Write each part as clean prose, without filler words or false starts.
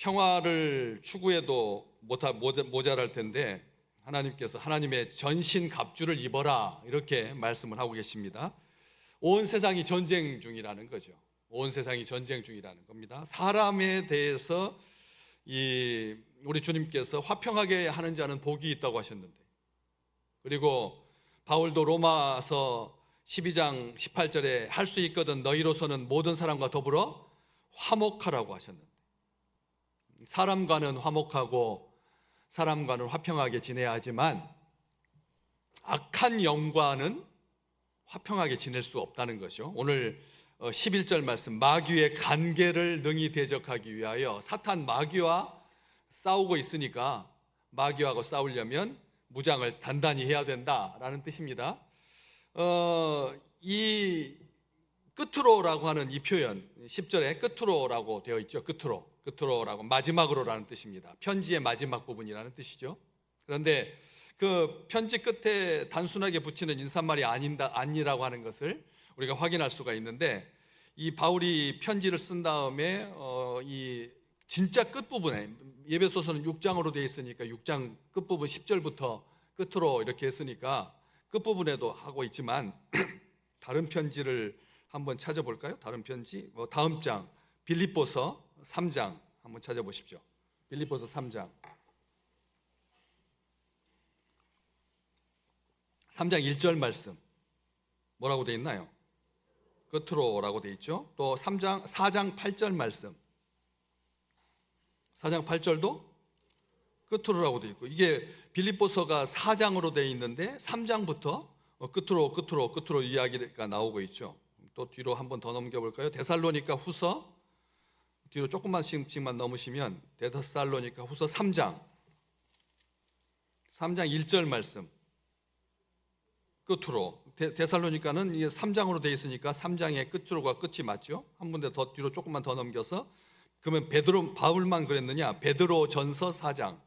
평화를 추구해도 모자랄 텐데 하나님께서 하나님의 전신갑주를 입어라 이렇게 말씀을 하고 계십니다. 온 세상이 전쟁 중이라는 거죠. 온 세상이 전쟁 중이라는 겁니다. 사람에 대해서 우리 주님께서 화평하게 하는 자는 복이 있다고 하셨는데, 그리고 바울도 로마서 12장 18절에 할 수 있거든 너희로서는 모든 사람과 더불어 화목하라고 하셨는데, 사람과는 화목하고 사람과는 화평하게 지내야 하지만 악한 영과는 화평하게 지낼 수 없다는 것이죠. 오늘 11절 말씀, 마귀의 간계를 능히 대적하기 위하여, 사탄 마귀와 싸우고 있으니까 마귀하고 싸우려면 무장을 단단히 해야 된다라는 뜻입니다. 이 끝으로라고 하는 이 표현 10절에 끝으로라고 되어 있죠. 끝으로라고 마지막으로라는 뜻입니다. 편지의 마지막 부분이라는 뜻이죠. 그런데 그 편지 끝에 단순하게 붙이는 인사말이 아니라고 하는 것을 우리가 확인할 수가 있는데, 이 바울이 편지를 쓴 다음에 이 진짜 끝부분에, 에베소서는 6장으로 되어 있으니까 6장 끝부분 10절부터 끝으로 이렇게 했으니까 끝부분에도 하고 있지만 다른 편지를 한번 찾아볼까요? 다른 편지, 다음 장 빌립보서 3장 한번 찾아보십시오. 빌립보서 3장 1절 말씀 뭐라고 되어 있나요? 끝으로라고 되어 있죠. 또 4장 8절 말씀, 4장 8절도 끝으로라고 되어 있고, 이게 빌립보서가 4장으로 되어 있는데 3장부터 끝으로 이야기가 나오고 있죠. 또 뒤로 한번 더 넘겨볼까요? 데살로니가 후서 뒤로 조금만씩만 넘으시면 데살로니가 후서 3장 1절 말씀 끝으로, 데살로니가는 3장으로 되어 있으니까 3장의 끝으로가 끝이 맞죠. 한 군데 더 뒤로 조금만 더 넘겨서, 그러면 바울만 그랬느냐? 베드로전서 4장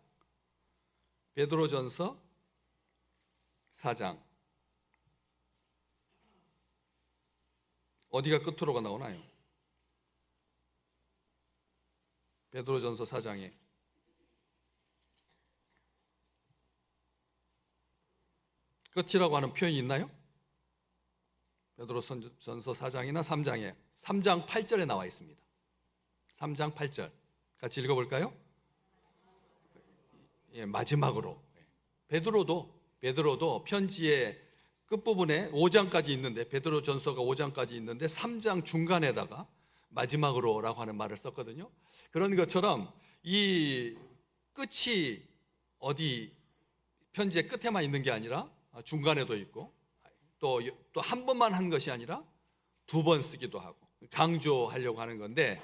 어디가 끝으로가 나오나요? 베드로전서 4장에 끝이라고 하는 표현이 있나요? 베드로전서 4장이나 3장에 3장 8절에 나와 있습니다. 3장 8절 같이 읽어볼까요? 예, 마지막으로. 베드로도 편지의 끝부분에 5장까지 있는데, 베드로전서가 5장까지 있는데 3장 중간에다가 마지막으로라고 하는 말을 썼거든요. 그런 것처럼 이 끝이 어디 편지의 끝에만 있는 게 아니라 중간에도 있고, 또 한 번만 한 것이 아니라 2번 쓰기도 하고 강조하려고 하는 건데,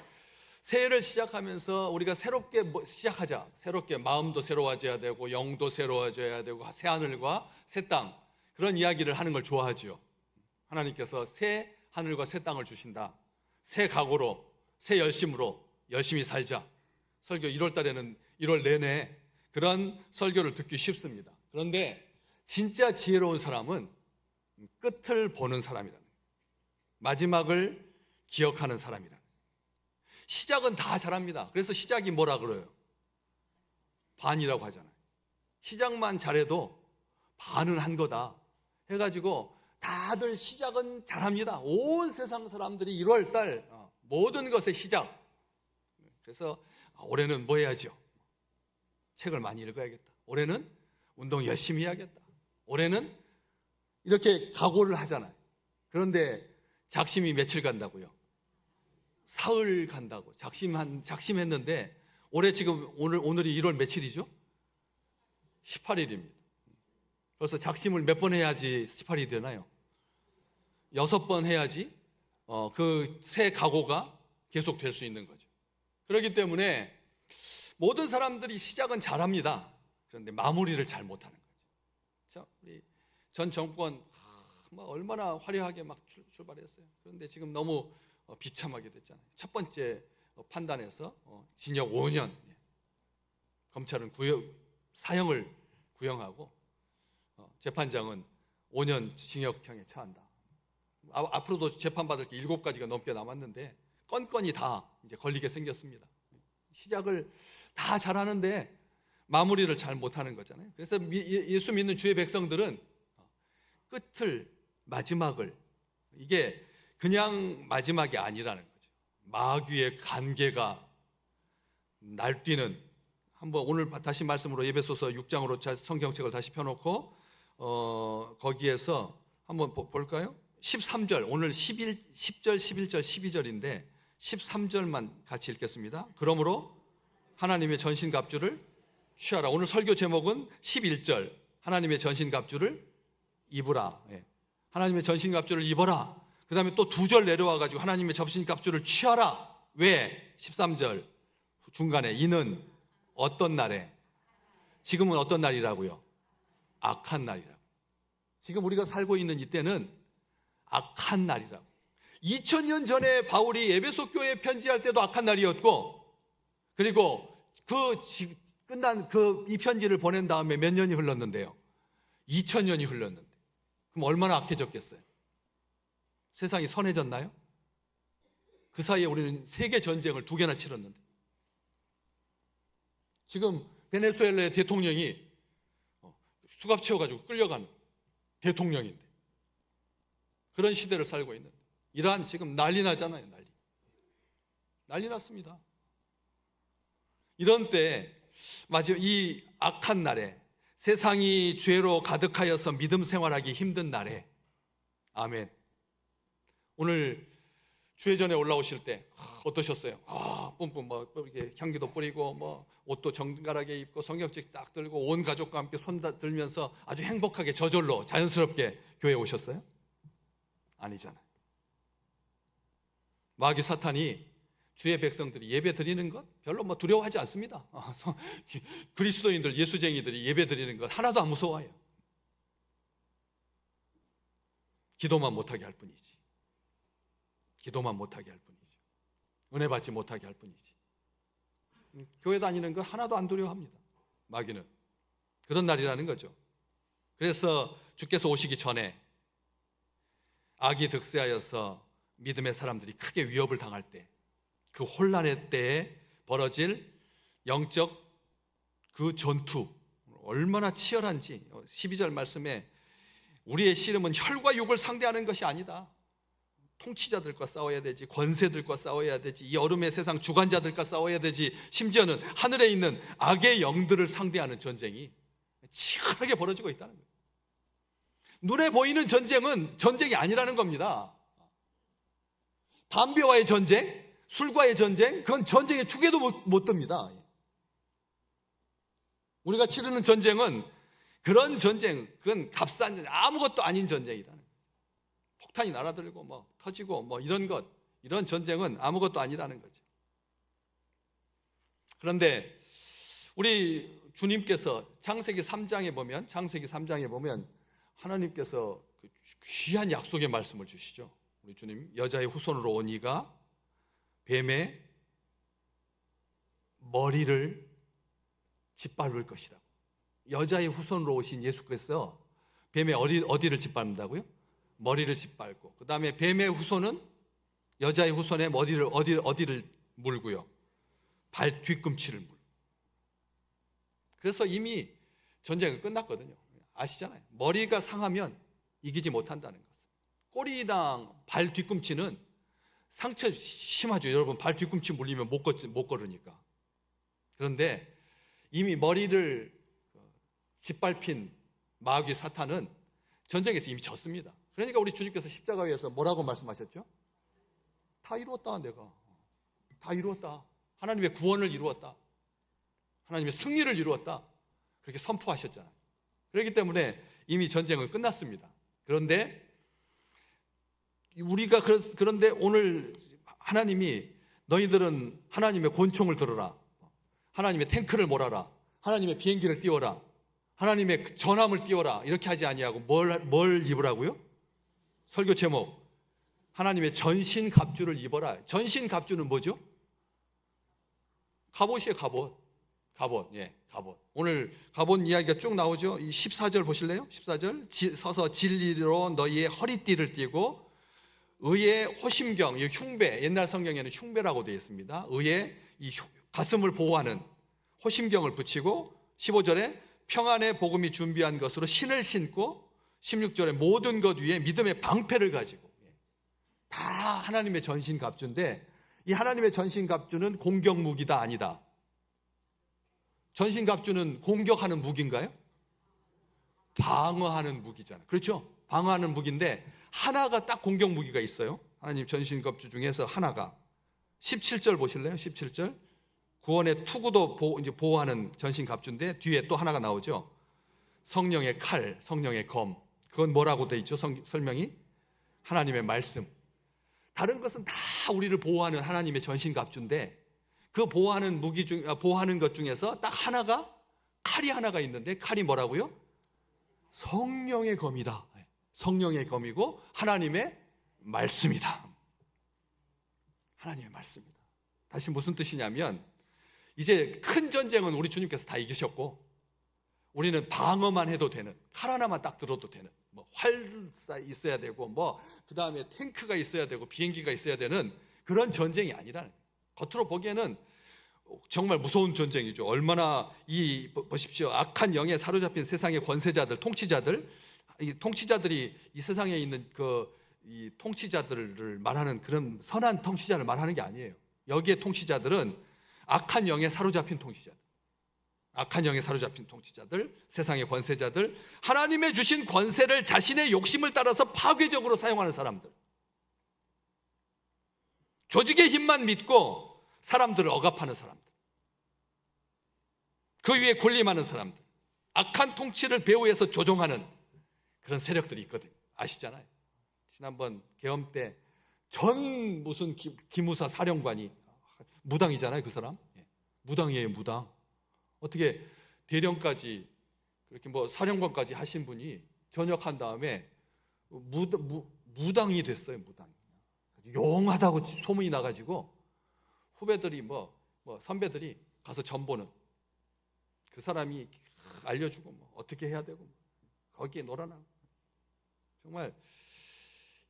새해를 시작하면서 우리가 새롭게 시작하자, 새롭게 마음도 새로워져야 되고 영도 새로워져야 되고 새 하늘과 새 땅, 그런 이야기를 하는 걸 좋아하죠. 하나님께서 새 하늘과 새 땅을 주신다, 새 각오로 새 열심으로 열심히 살자. 설교 1월 달에는 1월 내내 그런 설교를 듣기 쉽습니다. 그런데 진짜 지혜로운 사람은 끝을 보는 사람이라는 거예요. 마지막을 기억하는 사람이라는 거예요. 시작은 다 잘합니다. 그래서 시작이 뭐라 그래요? 반이라고 하잖아요. 시작만 잘해도 반은 한 거다 해가지고 다들 시작은 잘합니다. 온 세상 사람들이 1월달 모든 것의 시작. 그래서 올해는 뭐 해야죠? 책을 많이 읽어야겠다. 올해는 운동 열심히 해야겠다. 올해는 이렇게 각오를 하잖아요. 그런데 작심이 며칠 간다고요? 사흘 간다고. 작심했는데 올해 지금 오늘이 1월 며칠이죠? 18일입니다. 그래서 작심을 몇 번 해야지 18일이 되나요? 6번 해야지 그 새 각오가 계속 될 수 있는 거죠. 그렇기 때문에 모든 사람들이 시작은 잘합니다. 그런데 마무리를 잘 못하는 거죠. 우리 전 정권 얼마나 화려하게 막 출발했어요. 그런데 지금 너무 비참하게 됐잖아요. 첫 번째 판단에서 징역 5년, 검찰은 사형을 구형하고 재판장은 5년 징역형에 처한다. 앞으로도 재판받을 게 7가지가 넘게 남았는데 건건이 다 이제 걸리게 생겼습니다. 시작을 다 잘하는데 마무리를 잘 못하는 거잖아요. 그래서 예수 믿는 주의 백성들은 끝을, 마지막을, 이게 그냥 마지막이 아니라는 거죠. 마귀의 간계가 날뛰는, 한번 오늘 다시 말씀으로 에베소서 6장으로 성경책을 다시 펴놓고 거기에서 한번 볼까요? 13절, 오늘 10절, 11절, 12절인데 13절만 같이 읽겠습니다. 그러므로 하나님의 전신갑주를 취하라. 오늘 설교 제목은 11절, 하나님의 전신갑주를 입으라. 하나님의 전신갑주를 입어라. 그 다음에 또 2절 내려와가지고 하나님의 전신갑주를 취하라. 왜? 13절 중간에 이는 어떤 날에, 지금은 어떤 날이라고요? 악한 날이라고. 지금 우리가 살고 있는 이때는 악한 날이라고. 2000년 전에 바울이 에베소 교회에 편지할 때도 악한 날이었고, 그리고 끝난 이 편지를 보낸 다음에 몇 년이 흘렀는데요? 2000년이 흘렀는데, 그럼 얼마나 악해졌겠어요? 세상이 선해졌나요? 그 사이에 우리는 세계 전쟁을 2개나 치렀는데, 지금 베네수엘라의 대통령이 수갑 채워가지고 끌려가는 대통령인데, 그런 시대를 살고 있는데, 이란 지금 난리 나잖아요. 난리 났습니다. 이런 때, 마지막 이 악한 날에, 세상이 죄로 가득하여서 믿음 생활하기 힘든 날에, 아멘. 오늘 주회전에 올라오실 때 어떠셨어요? 뿜뿜 이렇게 향기도 뿌리고 옷도 정갈하게 입고 성경책 딱 들고 온 가족과 함께 손 들면서 아주 행복하게 저절로 자연스럽게 교회에 오셨어요? 아니잖아요. 마귀 사탄이 주의 백성들이 예배 드리는 것 별로 두려워하지 않습니다. 그리스도인들, 예수쟁이들이 예배 드리는 것 하나도 안 무서워해요. 기도만 못하게 할 뿐이지. 기도만 못하게 할 뿐이지. 은혜 받지 못하게 할 뿐이지. 교회 다니는 거 하나도 안 두려워합니다. 마귀는. 그런 날이라는 거죠. 그래서 주께서 오시기 전에 악이 득세하여서 믿음의 사람들이 크게 위협을 당할 때, 그 혼란의 때에 벌어질 영적 그 전투 얼마나 치열한지 12절 말씀에 우리의 씨름은 혈과 육을 상대하는 것이 아니다. 통치자들과 싸워야 되지, 권세들과 싸워야 되지, 이 어둠의 세상 주관자들과 싸워야 되지, 심지어는 하늘에 있는 악의 영들을 상대하는 전쟁이 치열하게 벌어지고 있다는 거예요. 눈에 보이는 전쟁은 전쟁이 아니라는 겁니다. 담배와의 전쟁, 술과의 전쟁, 그건 전쟁의 축에도 못 듭니다. 우리가 치르는 전쟁은 그런 전쟁, 그건 값싼 전쟁, 아무것도 아닌 전쟁이라는 거예요. 폭탄이 날아들고 터지고 이런 것, 이런 전쟁은 아무것도 아니라는 거죠. 그런데 우리 주님께서 창세기 3장에 보면 하나님께서 귀한 약속의 말씀을 주시죠. 우리 주님, 여자의 후손으로 온 이가 뱀의 머리를 짓밟을 것이라고. 여자의 후손으로 오신 예수께서 뱀의 어디를 짓밟는다고요? 머리를 짓밟고, 그 다음에 뱀의 후손은 여자의 후손의 어디를 물고요? 발 뒤꿈치를 물고. 그래서 이미 전쟁은 끝났거든요. 아시잖아요. 머리가 상하면 이기지 못한다는 것을. 꼬리랑 발 뒤꿈치는 상처 심하죠. 여러분, 발 뒤꿈치 물리면 못 걸으니까. 그런데 이미 머리를 짓밟힌 마귀 사탄은 전쟁에서 이미 졌습니다. 그러니까 우리 주님께서 십자가 위에서 뭐라고 말씀하셨죠? 다 이루었다, 내가. 다 이루었다. 하나님의 구원을 이루었다. 하나님의 승리를 이루었다. 그렇게 선포하셨잖아요. 그렇기 때문에 이미 전쟁은 끝났습니다. 그런데 그런데 오늘 하나님이 너희들은 하나님의 권총을 들어라. 하나님의 탱크를 몰아라. 하나님의 비행기를 띄워라. 하나님의 전함을 띄워라. 이렇게 하지 아니하고 뭘 입으라고요? 설교 제목, 하나님의 전신갑주를 입어라. 전신갑주는 뭐죠? 갑옷이에요. 갑옷. 예, 갑옷. 오늘 갑옷 이야기가 쭉 나오죠. 이 14절 보실래요? 14절. 서서 진리로 너희의 허리띠를 띠고 의의 호심경, 이 흉배, 옛날 성경에는 흉배라고 되어 있습니다. 의의 이 가슴을 보호하는 호심경을 붙이고 15절에 평안의 복음이 준비한 것으로 신을 신고 16절에 모든 것 위에 믿음의 방패를 가지고 다 하나님의 전신갑주인데 이 하나님의 전신갑주는 공격 무기다 아니다. 전신갑주는 공격하는 무기인가요? 방어하는 무기잖아요. 그렇죠? 방어하는 무기인데 하나가 딱 공격 무기가 있어요. 하나님 전신갑주 중에서 하나가 17절 보실래요? 17절 구원의 투구도 보호하는 전신갑주인데 뒤에 또 하나가 나오죠. 성령의 칼, 성령의 검. 그건 뭐라고 돼 있죠? 설명이 하나님의 말씀. 다른 것은 다 우리를 보호하는 하나님의 전신갑주인데 그 보호하는 보호하는 것 중에서 딱 하나가 칼이 하나가 있는데 칼이 뭐라고요? 성령의 검이다. 성령의 검이고 하나님의 말씀이다. 하나님의 말씀이다. 다시 무슨 뜻이냐면 이제 큰 전쟁은 우리 주님께서 다 이기셨고 우리는 방어만 해도 되는 칼 하나만 딱 들어도 되는 뭐 활사 있어야 되고 뭐 그다음에 탱크가 있어야 되고 비행기가 있어야 되는 그런 전쟁이 아니라는 거예요. 겉으로 보기에는 정말 무서운 전쟁이죠. 얼마나 보십시오. 악한 영에 사로잡힌 세상의 권세자들, 통치자들, 이 통치자들이 이 세상에 있는 이 통치자들을 말하는 그런 선한 통치자를 말하는 게 아니에요. 여기에 통치자들은 악한 영에 사로잡힌 통치자들, 악한 영에 사로잡힌 통치자들, 세상의 권세자들, 하나님의 주신 권세를 자신의 욕심을 따라서 파괴적으로 사용하는 사람들, 조직의 힘만 믿고 사람들을 억압하는 사람들, 그 위에 군림하는 사람들, 악한 통치를 배후에서 조종하는 그런 세력들이 있거든요. 아시잖아요. 지난번 계엄 때 전 무슨 기무사 사령관이 무당이잖아요. 그 사람 무당이에요. 무당. 어떻게 대령까지 그렇게 뭐 사령관까지 하신 분이 전역한 다음에 무당이 됐어요. 무당. 용하다고 소문이 나가지고 후배들이 뭐 선배들이 가서 전보는 그 사람이 알려주고 뭐 어떻게 해야 되고 거기에 놀아나. 정말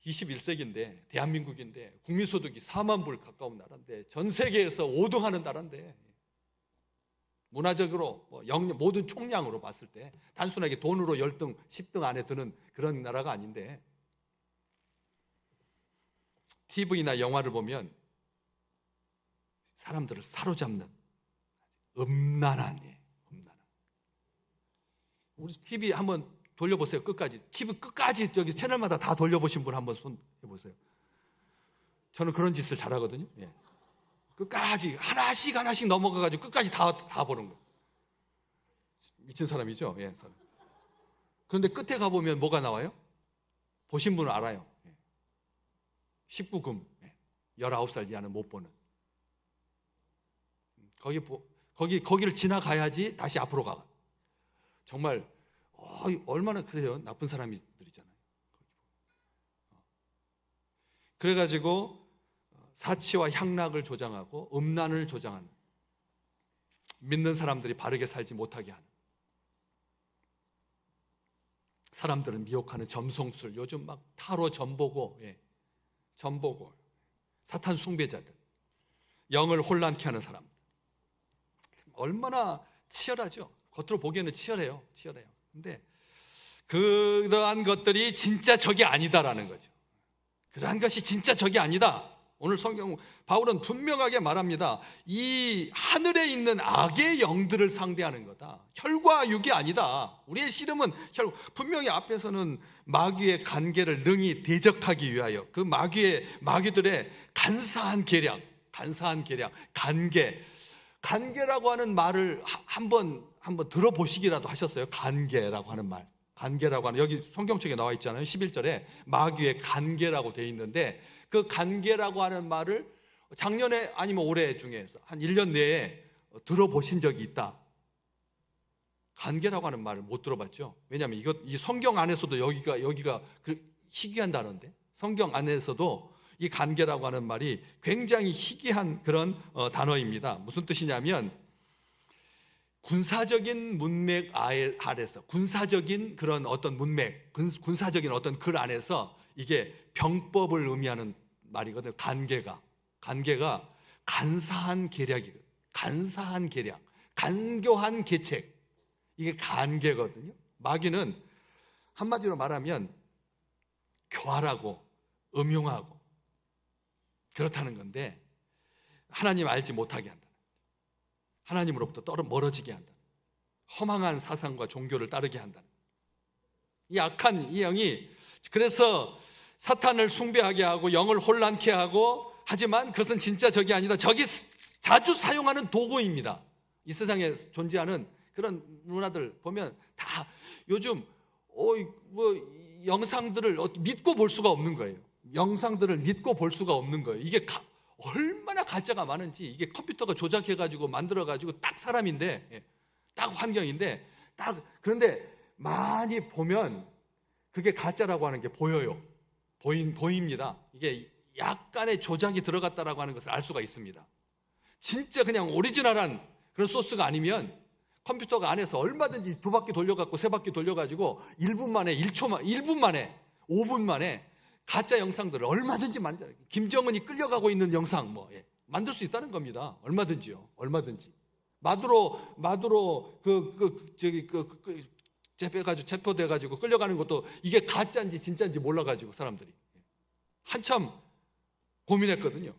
21세기인데 대한민국인데 국민소득이 4만 불 가까운 나라인데 전 세계에서 5등 하는 나라인데 문화적으로 모든 총량으로 봤을 때 단순하게 돈으로 10등, 10등 안에 드는 그런 나라가 아닌데 TV나 영화를 보면 사람들을 사로잡는 음란한 우리 TV 한번 돌려보세요. 끝까지. TV 끝까지 저기 채널마다 다 돌려보신 분 한번 손 해보세요. 저는 그런 짓을 잘하거든요. 예. 끝까지 하나씩 넘어가가지고 끝까지 다 보는 거예요. 미친 사람이죠. 예. 그런데 끝에 가보면 뭐가 나와요? 보신 분은 알아요. 19금 19살 이하는 못 보는. 거기를 지나가야지 다시 앞으로 가. 정말 얼마나 그래요. 나쁜 사람들이잖아요. 그래가지고 사치와 향락을 조장하고 음란을 조장하는, 믿는 사람들이 바르게 살지 못하게 하는, 사람들을 미혹하는 점성술, 요즘 막 타로 점보고 사탄 숭배자들, 영을 혼란케 하는 사람들, 얼마나 치열하죠. 겉으로 보기에는 치열해요. 근데 그러한 것들이 진짜 적이 아니다라는 거죠. 그러한 것이 진짜 적이 아니다. 오늘 성경 바울은 분명하게 말합니다. 이 하늘에 있는 악의 영들을 상대하는 거다. 혈과 육이 아니다. 우리의 씨름은 분명히 앞에서는 마귀의 간계를 능히 대적하기 위하여 그 마귀들의 간사한 계략, 간계라고 하는 말을 한번 들어보시기라도 하셨어요? 간계라고 하는 말. 간계라고 하는, 여기 성경책에 나와 있잖아요. 11절에 마귀의 간계라고 되어 있는데 그 간계라고 하는 말을 작년에 아니면 올해 중에서 한 1년 내에 들어보신 적이 있다. 간계라고 하는 말을 못 들어봤죠. 왜냐하면 이 성경 안에서도 여기가 희귀한 단어인데, 성경 안에서도 이 간계라고 하는 말이 굉장히 희귀한 그런 단어입니다. 무슨 뜻이냐면 군사적인 문맥 아래서, 군사적인 그런 어떤 문맥, 군사적인 어떤 글 안에서 이게 병법을 의미하는 말이거든요. 간계가 간사한 계략이거든요. 간사한 계략, 간교한 계책. 이게 간계거든요. 마귀는 한마디로 말하면 교활하고 음흉하고 그렇다는 건데 하나님 알지 못하게 한다. 하나님으로부터 멀어지게 한다. 허망한 사상과 종교를 따르게 한다. 이 악한 이 영이 그래서 사탄을 숭배하게 하고 영을 혼란케 하고, 하지만 그것은 진짜 적이 아니다. 적이 자주 사용하는 도구입니다. 이 세상에 존재하는 그런 문화들 보면 다 요즘 영상들을 믿고 볼 수가 없는 거예요. 영상들을 믿고 볼 수가 없는 거예요. 이게 얼마나 가짜가 많은지. 이게 컴퓨터가 조작해가지고 만들어가지고 딱 사람인데, 딱 환경인데, 그런데 많이 보면 그게 가짜라고 하는 게 보여요. 보입니다. 이게 약간의 조작이 들어갔다라고 하는 것을 알 수가 있습니다. 진짜 그냥 오리지널한 그런 소스가 아니면 컴퓨터가 안에서 얼마든지 2바퀴 돌려갖고 3바퀴 돌려가지고 1분 만에 1분 만에 5분 만에 가짜 영상들을 얼마든지 김정은이 끌려가고 있는 영상 만들 수 있다는 겁니다. 얼마든지요. 얼마든지. 마두로 체포돼가지고 끌려가는 것도 이게 가짜인지 진짜인지 몰라가지고 사람들이 한참 고민했거든요.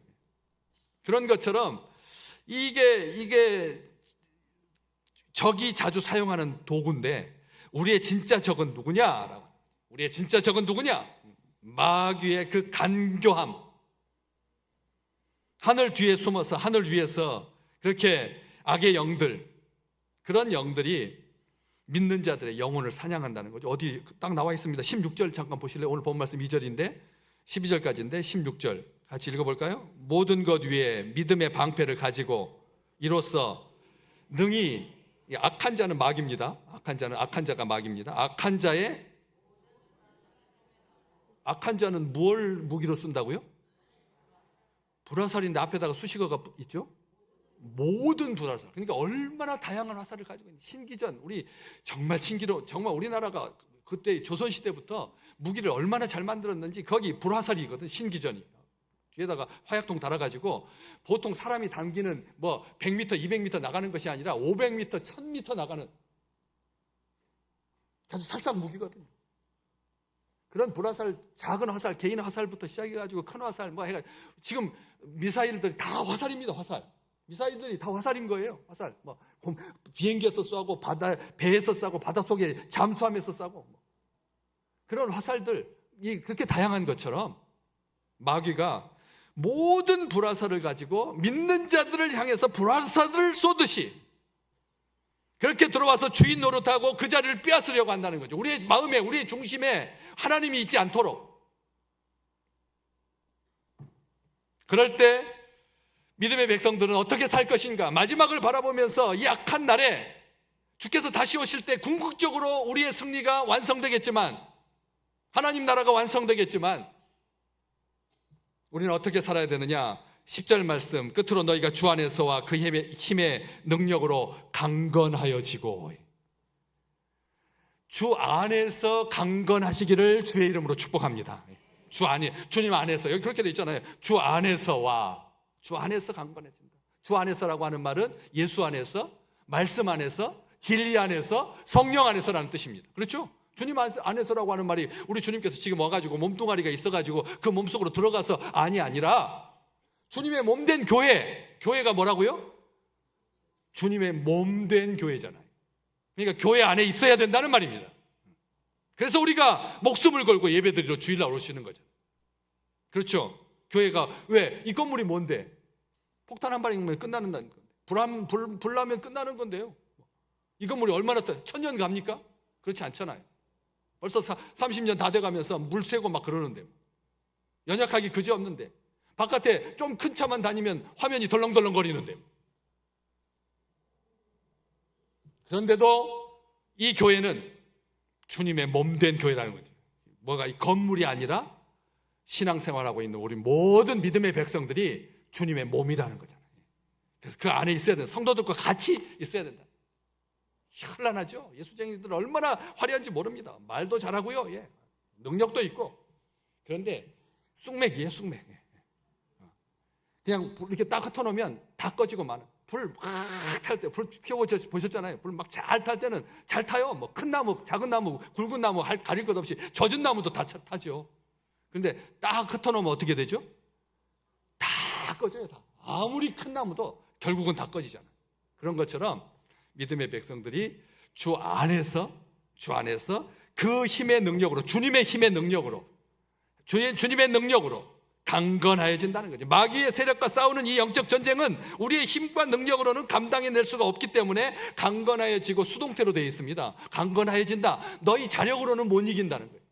그런 것처럼 이게 적이 자주 사용하는 도구인데, 우리의 진짜 적은 누구냐? 우리의 진짜 적은 누구냐? 마귀의 그 간교함. 하늘 뒤에 숨어서 하늘 위에서 그렇게 악의 영들, 그런 영들이 믿는 자들의 영혼을 사냥한다는 거죠. 어디 딱 나와 있습니다. 16절 잠깐 보실래요? 오늘 본 말씀 2절인데 12절까지인데 16절 같이 읽어볼까요? 모든 것 위에 믿음의 방패를 가지고 이로써 능히, 악한 자는 마귀입니다. 악한 자가 마귀입니다. 악한 자는 무엇을 무기로 쓴다고요? 불화살인데 앞에다가 수식어가 있죠? 모든 불화살. 그러니까 얼마나 다양한 화살을 가지고 있는, 신기전, 우리 정말 정말 우리나라가 그때 조선시대부터 무기를 얼마나 잘 만들었는지, 거기 불화살이거든. 신기전이. 뒤에다가 화약통 달아가지고 보통 사람이 당기는 100m, 200m 나가는 것이 아니라 500m, 1000m 나가는 아주 살상 무기거든요. 그런 불화살, 작은 화살, 개인 화살부터 시작해가지고 큰 화살, 지금 미사일들이 다 화살입니다. 화살. 미사일들이 다 화살인 거예요. 화살. 비행기에서 쏘고 배에서 쏘고 바닷속에 잠수함에서 쏘고 그런 화살들이 그렇게 다양한 것처럼 마귀가 모든 불화살을 가지고 믿는 자들을 향해서 불화살을 쏘듯이 그렇게 들어와서 주인 노릇하고 그 자리를 빼앗으려고 한다는 거죠. 우리의 마음에, 우리의 중심에 하나님이 있지 않도록. 그럴 때 믿음의 백성들은 어떻게 살 것인가? 마지막을 바라보면서 이 악한 날에 주께서 다시 오실 때 궁극적으로 우리의 승리가 완성되겠지만, 하나님 나라가 완성되겠지만, 우리는 어떻게 살아야 되느냐? 10절 말씀 끝으로 너희가 주 안에서와 그 힘의 능력으로 강건하여지고, 주 안에서 강건하시기를 주의 이름으로 축복합니다. 주님 안에서, 여기 그렇게 돼 있잖아요. 주 안에서 강건해진다. 주 안에서라고 하는 말은 예수 안에서, 말씀 안에서, 진리 안에서, 성령 안에서라는 뜻입니다. 그렇죠? 주님 안에서라고 하는 말이 우리 주님께서 지금 와가지고 몸뚱아리가 있어가지고 그 몸속으로 들어가서 아니라 주님의 몸된 교회가 뭐라고요? 주님의 몸된 교회잖아요. 그러니까 교회 안에 있어야 된다는 말입니다. 그래서 우리가 목숨을 걸고 예배드리러 주일날 오시는 거잖아요. 그렇죠? 교회가 왜? 이 건물이 뭔데? 폭탄 한 발이면 끝나는 건데, 불 나면 끝나는 건데요. 이 건물이 얼마나 1000년 갑니까? 그렇지 않잖아요. 벌써 30년 다 돼가면서 물 새고 막 그러는데, 연약하기 그지없는데, 바깥에 좀 큰 차만 다니면 화면이 덜렁덜렁 거리는데, 그런데도 이 교회는 주님의 몸된 교회라는 거죠. 이 건물이 아니라 신앙생활하고 있는 우리 모든 믿음의 백성들이 주님의 몸이라는 거잖아요. 그래서 그 안에 있어야 된다. 성도들과 같이 있어야 된다. 현란하죠. 예수쟁이들 얼마나 화려한지 모릅니다. 말도 잘하고요. 능력도 있고. 그런데 쑥맥이에요. 쑥맥. 그냥 이렇게 딱 흩어놓으면 다 꺼지고 마는. 불 막 탈 때, 불 피워보셨잖아요. 불 막 잘 탈 때는 잘 타요. 뭐 큰 나무, 작은 나무, 굵은 나무 가릴 것 없이 젖은 나무도 다 타죠. 근데 딱 흩어놓으면 어떻게 되죠? 다 꺼져요. 다. 아무리 큰 나무도 결국은 다 꺼지잖아요. 그런 것처럼 믿음의 백성들이 주 안에서 그 힘의 능력으로, 주님의 힘의 능력으로, 주님의 능력으로 강건하여진다는 거죠. 마귀의 세력과 싸우는 이 영적 전쟁은 우리의 힘과 능력으로는 감당해낼 수가 없기 때문에 강건하여지고 수동태로 되어 있습니다. 강건하여진다. 너희 자력으로는 못 이긴다는 거예요.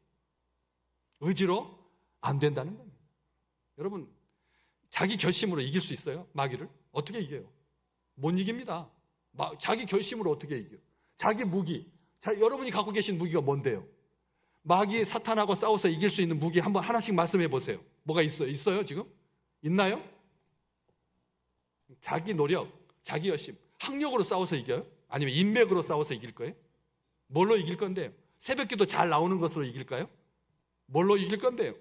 의지로 안 된다는 겁니다. 여러분, 자기 결심으로 이길 수 있어요? 마귀를? 어떻게 이겨요? 못 이깁니다. 자기 결심으로 어떻게 이겨요? 자기 무기, 여러분이 갖고 계신 무기가 뭔데요? 마귀 사탄하고 싸워서 이길 수 있는 무기 한번 하나씩 말씀해 보세요. 뭐가 있어요? 있어요 지금? 있나요? 자기 노력, 자기 열심, 학력으로 싸워서 이겨요? 아니면 인맥으로 싸워서 이길 거예요? 뭘로 이길 건데요? 새벽기도 잘 나오는 것으로 이길까요? 뭘로 이길 건데요?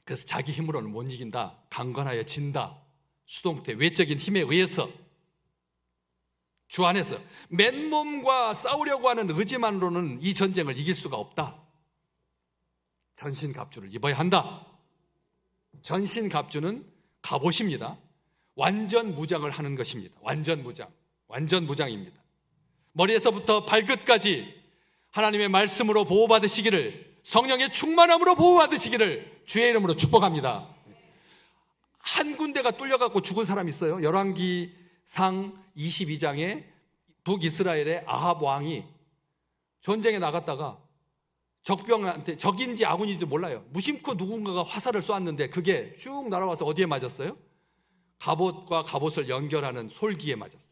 그래서 자기 힘으로는 못 이긴다. 강건하여 진다. 수동태, 외적인 힘에 의해서 주 안에서 맨몸과 싸우려고 하는 의지만으로는 이 전쟁을 이길 수가 없다. 전신갑주를 입어야 한다. 전신갑주는 갑옷입니다. 완전 무장을 하는 것입니다. 완전 무장입니다. 머리에서부터 발끝까지 하나님의 말씀으로 보호받으시기를, 성령의 충만함으로 보호받으시기를 주의 이름으로 축복합니다. 한 군데가 뚫려갖고 죽은 사람 있어요. 열왕기상 22장에 북이스라엘의 아합 왕이 전쟁에 나갔다가 적병한테, 적인지 아군인지 몰라요. 무심코 누군가가 화살을 쏘았는데 그게 슉 날아와서 어디에 맞았어요? 갑옷과 갑옷을 연결하는 솔기에 맞았어요.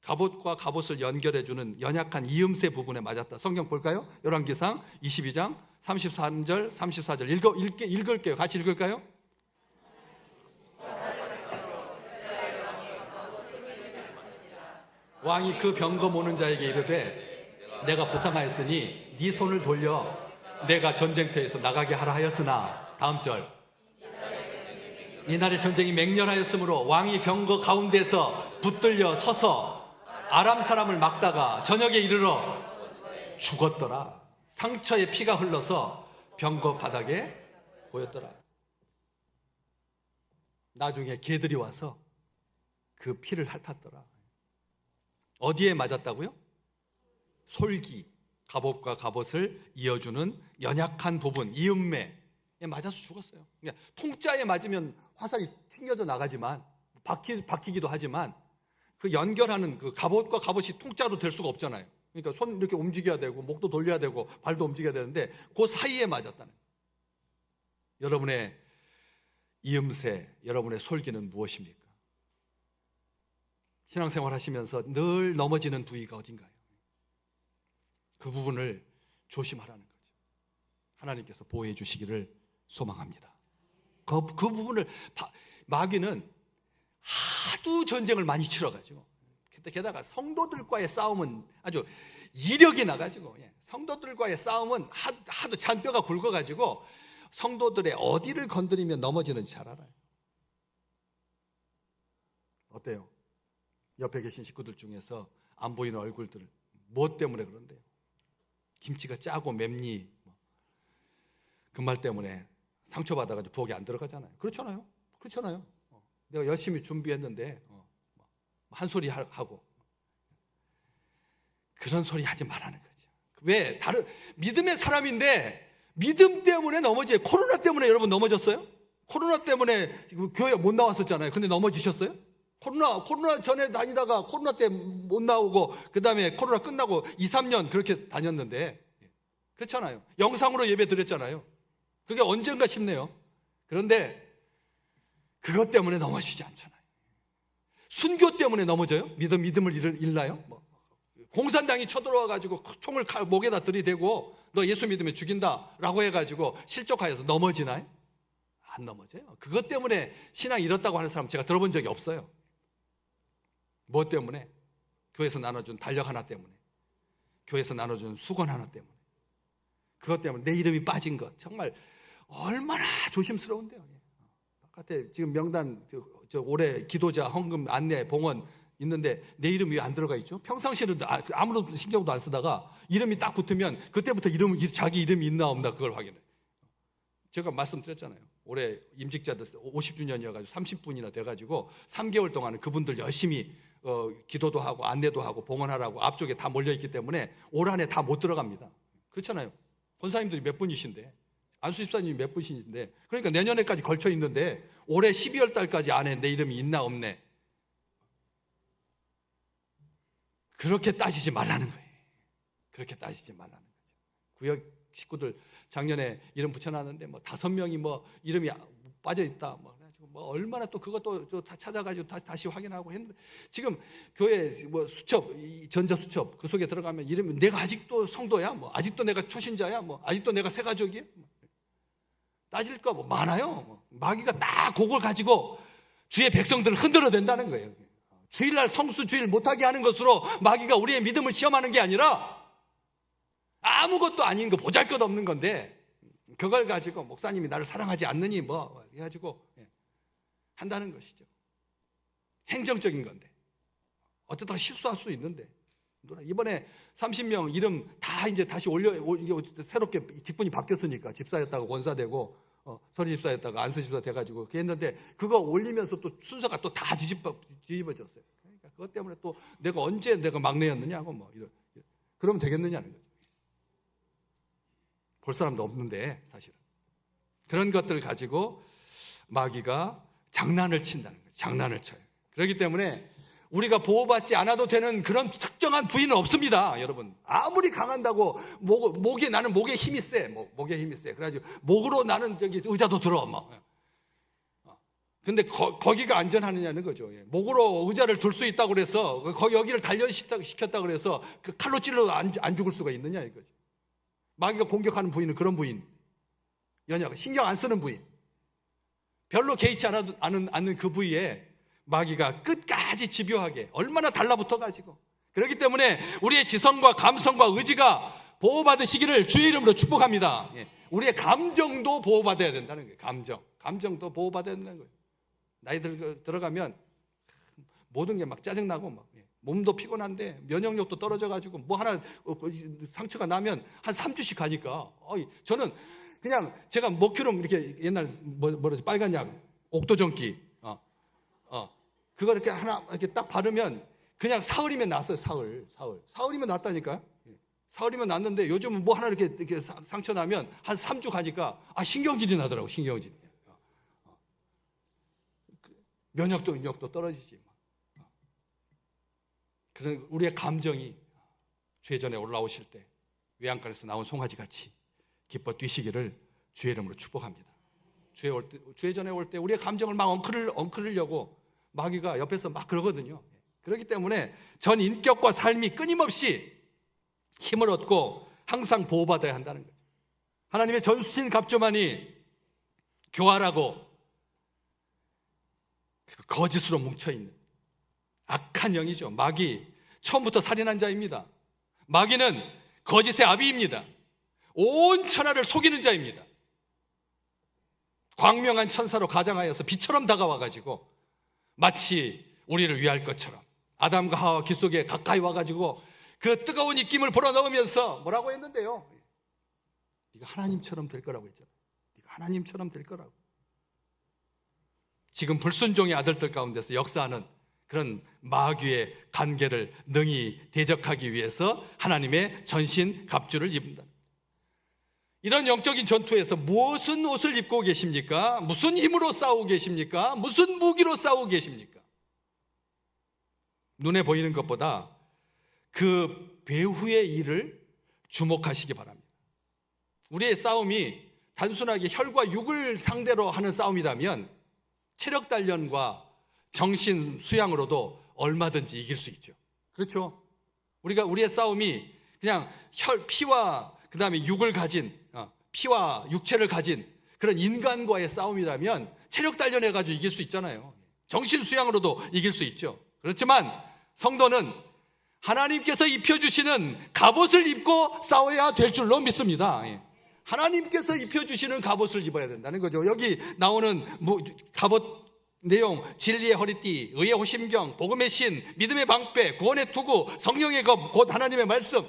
갑옷과 갑옷을 연결해주는 연약한 이음새 부분에 맞았다. 성경 볼까요? 열왕기상 22장 33절 34절 읽을게요. 같이 읽을까요? 왕이 그 병거 모는 자에게 이르되 내가 부상하였으니 네 손을 돌려 내가 전쟁터에서 나가게 하라 하였으나, 다음 절, 이날의 전쟁이 맹렬하였으므로 왕이 병거 가운데서 붙들려 서서 아람 사람을 막다가 저녁에 이르러 죽었더라. 상처에 피가 흘러서 병거 바닥에 보였더라. 나중에 개들이 와서 그 피를 핥았더라. 어디에 맞았다고요? 솔기, 갑옷과 갑옷을 이어주는 연약한 부분, 이음매에 맞아서 죽었어요. 그러니까 통짜에 맞으면 화살이 튕겨져 나가지만, 박히기도 하지만, 그 연결하는 그 갑옷과 갑옷이 통짜로 될 수가 없잖아요. 그러니까 손 이렇게 움직여야 되고, 목도 돌려야 되고, 발도 움직여야 되는데, 그 사이에 맞았다는 거예요. 여러분의 이음새, 여러분의 솔기는 무엇입니까? 신앙생활 하시면서 늘 넘어지는 부위가 어딘가요? 그 부분을 조심하라는 거죠. 하나님께서 보호해 주시기를 소망합니다. 그 부분을, 마귀는 하도 전쟁을 많이 치러가지고, 게다가 성도들과의 싸움은 아주 이력이 나가지고, 성도들과의 싸움은 하도 잔뼈가 굵어가지고 성도들의 어디를 건드리면 넘어지는지 잘 알아요. 어때요? 옆에 계신 식구들 중에서 안 보이는 얼굴들, 무엇 때문에 그런데요? 김치가 짜고 맵니, 그 말 때문에 상처받아가지고 부엌에 안 들어가잖아요. 그렇잖아요. 내가 열심히 준비했는데 한 소리 하고, 그런 소리 하지 말라는 거죠. 왜? 믿음의 사람인데 믿음 때문에 넘어져요. 코로나 때문에 여러분 넘어졌어요? 코로나 때문에 교회 못 나왔었잖아요. 근데 넘어지셨어요? 코로나 전에 다니다가 코로나 때 못 나오고, 그 다음에 코로나 끝나고 2, 3년 그렇게 다녔는데, 그렇잖아요. 영상으로 예배 드렸잖아요. 그게 언젠가 싶네요. 그런데 그것 때문에 넘어지지 않잖아요. 순교 때문에 넘어져요? 믿음을 잃나요? 공산당이 쳐들어와가지고 총을 목에다 들이대고 너 예수 믿으면 죽인다라고 해가지고 실족하여서 넘어지나요? 안 넘어져요. 그것 때문에 신앙 잃었다고 하는 사람 제가 들어본 적이 없어요. 뭐 때문에? 교회에서 나눠준 달력 하나 때문에, 교회에서 나눠준 수건 하나 때문에, 그것 때문에 내 이름이 빠진 것, 정말 얼마나 조심스러운데요. 바깥에 지금 명단 올해 기도자, 헌금, 안내, 봉헌 있는데 내 이름이 왜 안 들어가 있죠? 평상시에는 아무런 신경도 안 쓰다가 이름이 딱 붙으면 그때부터 자기 이름이 있나 없나 그걸 확인해. 제가 말씀드렸잖아요. 올해 임직자들 50주년이어가지고 30분이나 돼가지고 3개월 동안은 그분들 열심히 기도도 하고 안내도 하고 봉헌하라고 앞쪽에 다 몰려있기 때문에 올 한해 다 못 들어갑니다. 그렇잖아요. 권사님들이 몇 분이신데, 안수 집사님이 몇 분이신데, 그러니까 내년에까지 걸쳐 있는데 올해 12월 달까지 안에 내 이름이 있나 없네. 그렇게 따지지 말라는 거예요. 그렇게 따지지 말라는 거죠. 구역 식구들 작년에 이름 붙여놨는데 뭐 5명이 뭐 이름이 빠져있다. 뭐 얼마나 또 그것도 다 찾아가지고 다시 확인하고 했는데 지금 교회 뭐 수첩, 전자 수첩 그 속에 들어가면 이름이 내가 아직도 성도야? 뭐 아직도 내가 초신자야? 뭐 아직도 내가 새가족이야? 따질 거 뭐 많아요. 마귀가 딱 그걸 가지고 주의 백성들을 흔들어 댄다는 거예요. 주일날 성수 주일 못하게 하는 것으로 마귀가 우리의 믿음을 시험하는 게 아니라 아무것도 아닌 거 보잘것없는 건데 그걸 가지고 목사님이 나를 사랑하지 않느니 뭐 해가지고 한다는 것이죠. 행정적인 건데 어쩌다가 실수할 수 있는데 이번에 30명 이름 다 이제 다시 새롭게 직분이 바뀌었으니까 집사였다가 권사되고 서리 집사였다가 안수 집사 돼가지고 했는데 그거 올리면서 또 순서가 또 다 뒤집어졌어요. 그러니까 그것 때문에 또 내가 언제 내가 막내였느냐고 뭐 그러면 되겠느냐는 거죠. 볼 사람도 없는데 사실은 그런 것들을 가지고 마귀가 장난을 친다는 거예요. 장난을 쳐요. 그렇기 때문에 우리가 보호받지 않아도 되는 그런 특정한 부위는 없습니다. 여러분 아무리 강한다고 나는 목에 힘이 세. 목에 힘이 세. 그래가지고 목으로 나는 의자도 들어. 근데 거기가 안전하느냐는 거죠. 목으로 의자를 둘 수 있다고 그래서 여기를 단련시켰다고 그래서 그 칼로 찔러도 안 죽을 수가 있느냐 이거죠. 마귀가 공격하는 부위는 그런 부위인. 신경 안 쓰는 부위. 별로 개의치 않는 그 부위에 마귀가 끝까지 집요하게 얼마나 달라붙어가지고 그렇기 때문에 우리의 지성과 감성과 의지가 보호받으시기를 주의 이름으로 축복합니다. 우리의 감정도 보호받아야 된다는 거예요. 감정도 보호받아야 된다는 거예요. 나이 들어가면 모든 게 막 짜증나고 몸도 피곤한데 면역력도 떨어져가지고 뭐 하나 상처가 나면 한 3주씩 가니까 저는 그냥 제가 먹큐름 이렇게 옛날 뭐라지 빨간 약 옥도전기 그거 이렇게 하나 이렇게 딱 바르면 그냥 사흘이면 났어요. 사흘이면 났다니까요. 사흘이면 났는데 요즘은 뭐 하나 이렇게 상처 나면 한 3주 가니까 신경질이 나더라고. 신경질이. 면역력도 떨어지지. 그런 우리의 감정이 주의 전에 올라오실 때 외양간에서 나온 송아지 같이 기뻐 뛰시기를 주의 이름으로 축복합니다. 주의 전에 올 때 우리의 감정을 막 엉클으려고 마귀가 옆에서 막 그러거든요. 그렇기 때문에 전 인격과 삶이 끊임없이 힘을 얻고 항상 보호받아야 한다는 거예요. 하나님의 전수신 갑조만이 교활하고 거짓으로 뭉쳐있는 악한 영이죠. 마귀, 처음부터 살인한 자입니다. 마귀는 거짓의 아비입니다. 온 천하를 속이는 자입니다. 광명한 천사로 가장하여서 빛처럼 다가와가지고 마치 우리를 위할 것처럼 아담과 하와 귀 속에 가까이 와가지고 그 뜨거운 입김을 불어넣으면서 뭐라고 했는데요? 네가 하나님처럼 될 거라고 했잖아. 네가 하나님처럼 될 거라고. 지금 불순종의 아들들 가운데서 역사하는 그런 마귀의 관계를 능히 대적하기 위해서 하나님의 전신 갑주를 입는다. 이런 영적인 전투에서 무슨 옷을 입고 계십니까? 무슨 힘으로 싸우고 계십니까? 무슨 무기로 싸우고 계십니까? 눈에 보이는 것보다 그 배후의 일을 주목하시기 바랍니다. 우리의 싸움이 단순하게 혈과 육을 상대로 하는 싸움이라면 체력 단련과 정신 수양으로도 얼마든지 이길 수 있죠. 그렇죠? 우리의 싸움이 그냥 피와 그 다음에 육을 가진 피와 육체를 가진 그런 인간과의 싸움이라면 체력 단련해가지고 이길 수 있잖아요. 정신 수양으로도 이길 수 있죠. 그렇지만 성도는 하나님께서 입혀주시는 갑옷을 입고 싸워야 될 줄로 믿습니다. 하나님께서 입혀주시는 갑옷을 입어야 된다는 거죠. 여기 나오는 갑옷 내용, 진리의 허리띠, 의의 호심경, 복음의 신, 믿음의 방패, 구원의 투구, 성령의 검, 곧 하나님의 말씀.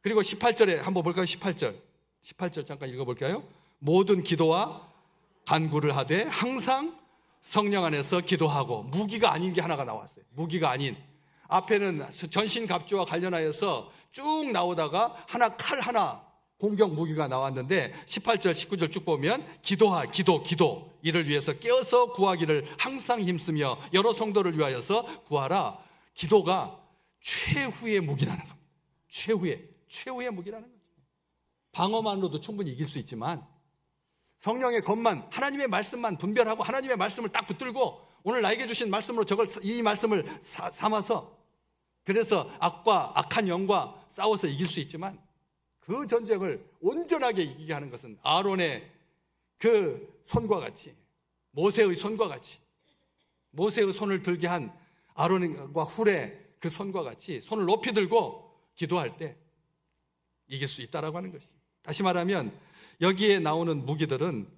그리고 18절에 한번 볼까요? 18절 잠깐 읽어볼까요? 모든 기도와 간구를 하되 항상 성령 안에서 기도하고. 무기가 아닌 게 하나가 나왔어요. 무기가 아닌. 앞에는 전신갑주와 관련하여서 쭉 나오다가 칼 하나 공격 무기가 나왔는데 18절 19절 쭉 보면 기도 이를 위해서 깨어서 구하기를 항상 힘쓰며 여러 성도를 위하여서 구하라. 기도가 최후의 무기라는 겁니다. 최후의 무기라는 거죠. 방어만으로도 충분히 이길 수 있지만 성령의 검만, 하나님의 말씀만 분별하고 하나님의 말씀을 딱 붙들고 오늘 나에게 주신 말씀으로 이 말씀을 삼아서 그래서 악한 영과 싸워서 이길 수 있지만 그 전쟁을 온전하게 이기게 하는 것은 아론의 그 손과 같이, 모세의 손과 같이, 모세의 손을 들게 한 아론과 훌의 그 손과 같이 손을 높이 들고 기도할 때 이길 수 있다라고 하는 것이. 다시 말하면 여기에 나오는 무기들은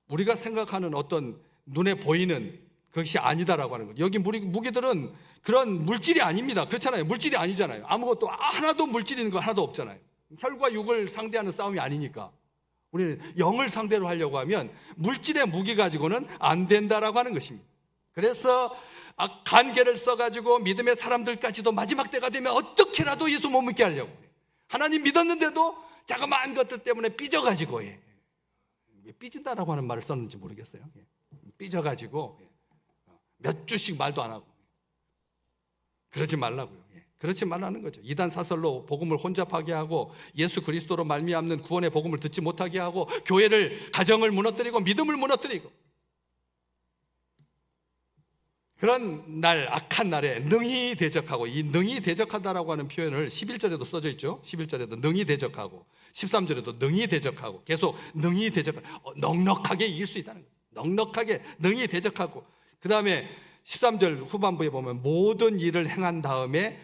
우리가 생각하는 어떤 눈에 보이는 그것이 아니다라고 하는 거예요. 여기 무기들은 그런 물질이 아닙니다. 그렇잖아요. 물질이 아니잖아요. 아무것도 하나도 물질 있는 거 하나도 없잖아요. 혈과 육을 상대하는 싸움이 아니니까. 우리는 영을 상대로 하려고 하면 물질의 무기 가지고는 안 된다라고 하는 것입니다. 그래서 간계를 써가지고 믿음의 사람들까지도 마지막 때가 되면 어떻게라도 예수 못 믿게 하려고 해요. 하나님 믿었는데도 자그마한 것들 때문에 삐져가지고 삐진다라고 하는 말을 썼는지 모르겠어요. 삐져가지고 몇 주씩 말도 안 하고 그러지 말라고요. 그렇지 말라는 거죠. 이단 사설로 복음을 혼잡하게 하고 예수 그리스도로 말미암는 구원의 복음을 듣지 못하게 하고 교회를, 가정을 무너뜨리고 믿음을 무너뜨리고 그런 날, 악한 날에 능히 대적하고, 이 능히 대적하다라고 하는 표현을 11절에도 써져 있죠. 11절에도 능히 대적하고 13절에도 능히 대적하고 계속 능히 대적하고 넉넉하게 이길 수 있다는 거예요. 넉넉하게 능히 대적하고 그 다음에 13절 후반부에 보면 모든 일을 행한 다음에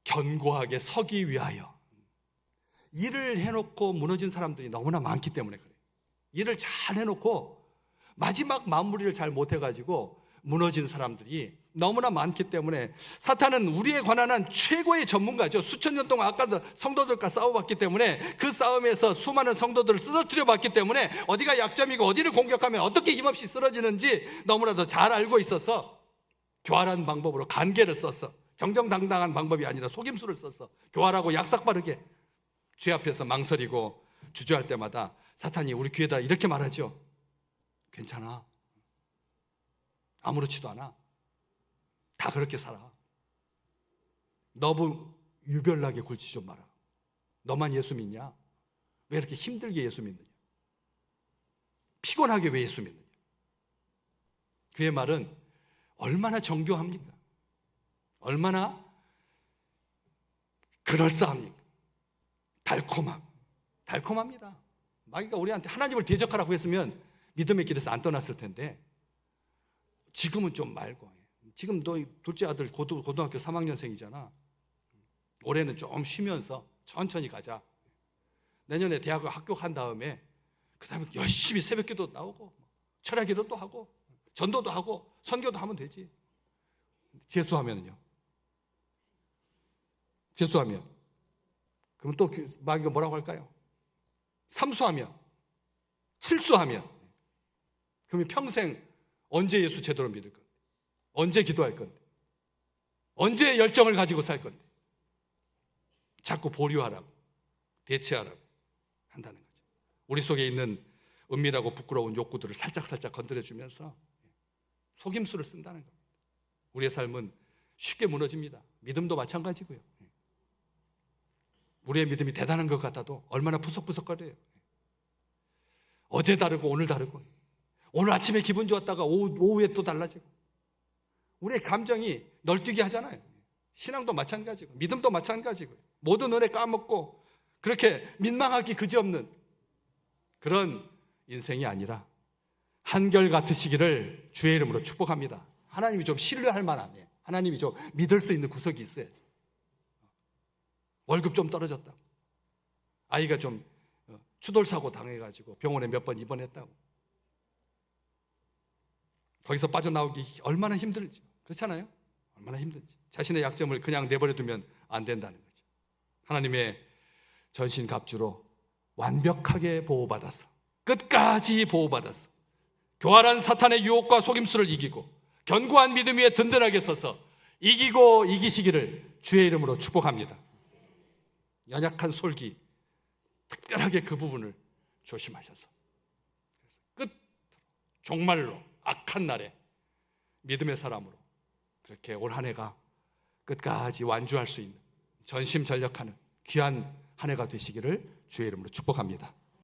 견고하게 서기 위하여. 일을 해놓고 무너진 사람들이 너무나 많기 때문에 그래요. 일을 잘 해놓고 마지막 마무리를 잘 못해가지고 무너진 사람들이 너무나 많기 때문에 사탄은 우리에 관한 한 최고의 전문가죠. 수천 년 동안 아까도 성도들과 싸워봤기 때문에 그 싸움에서 수많은 성도들을 쓰러뜨려 봤기 때문에 어디가 약점이고 어디를 공격하면 어떻게 힘없이 쓰러지는지 너무나도 잘 알고 있어서 교활한 방법으로 간계를 썼어. 정정당당한 방법이 아니라 속임수를 썼어. 교활하고 약삭빠르게 죄 앞에서 망설이고 주저할 때마다 사탄이 우리 귀에다 이렇게 말하죠. 괜찮아. 아무렇지도 않아. 다 그렇게 살아. 너무 유별나게 굴치 좀 마라. 너만 예수 믿냐? 왜 이렇게 힘들게 예수 믿느냐? 피곤하게 왜 예수 믿느냐? 그의 말은 얼마나 정교합니까? 얼마나 그럴싸합니까? 달콤합니다. 그러니까 우리한테 하나님을 대적하라고 했으면 믿음의 길에서 안 떠났을 텐데 지금은 좀 말고. 지금 너 둘째 아들 고등학교 3학년생이잖아. 올해는 좀 쉬면서 천천히 가자. 내년에 대학을 합격한 다음에 그 다음에 열심히 새벽기도 나오고 철야기도 또 하고 전도도 하고 선교도 하면 되지. 재수하면요. 그럼 또 마귀가 뭐라고 할까요? 삼수하면, 칠수하면, 그러면 평생 언제 예수 제대로 믿을 건데? 언제 기도할 건데? 언제 열정을 가지고 살 건데? 자꾸 보류하라고, 대체하라고 한다는 거죠. 우리 속에 있는 은밀하고 부끄러운 욕구들을 살짝살짝 건드려주면서 속임수를 쓴다는 겁니다. 우리의 삶은 쉽게 무너집니다. 믿음도 마찬가지고요. 우리의 믿음이 대단한 것 같아도 얼마나 푸석푸석거려요. 어제 다르고 오늘 다르고, 오늘 아침에 기분 좋았다가 오후에 또 달라지고, 우리의 감정이 널뛰게 하잖아요. 신앙도 마찬가지고 믿음도 마찬가지고 모든 은혜 까먹고 그렇게 민망하기 그지없는 그런 인생이 아니라 한결같으시기를 주의 이름으로 축복합니다. 하나님이 좀 신뢰할 만하네. 하나님이 좀 믿을 수 있는 구석이 있어야지. 월급 좀 떨어졌다. 아이가 좀 추돌사고 당해가지고 병원에 몇 번 입원했다고. 거기서 빠져나오기 얼마나 힘들지. 그렇잖아요? 얼마나 힘든지. 자신의 약점을 그냥 내버려 두면 안 된다는 거죠. 하나님의 전신갑주로 완벽하게 보호받아서, 끝까지 보호받아서, 교활한 사탄의 유혹과 속임수를 이기고 견고한 믿음 위에 든든하게 서서 이기고 이기시기를 주의 이름으로 축복합니다. 연약한 솔기, 특별하게 그 부분을 조심하셔서 끝, 종말로 악한 날에 믿음의 사람으로 그렇게 올 한 해가 끝까지 완주할 수 있는 전심전력하는 귀한 한 해가 되시기를 주의 이름으로 축복합니다.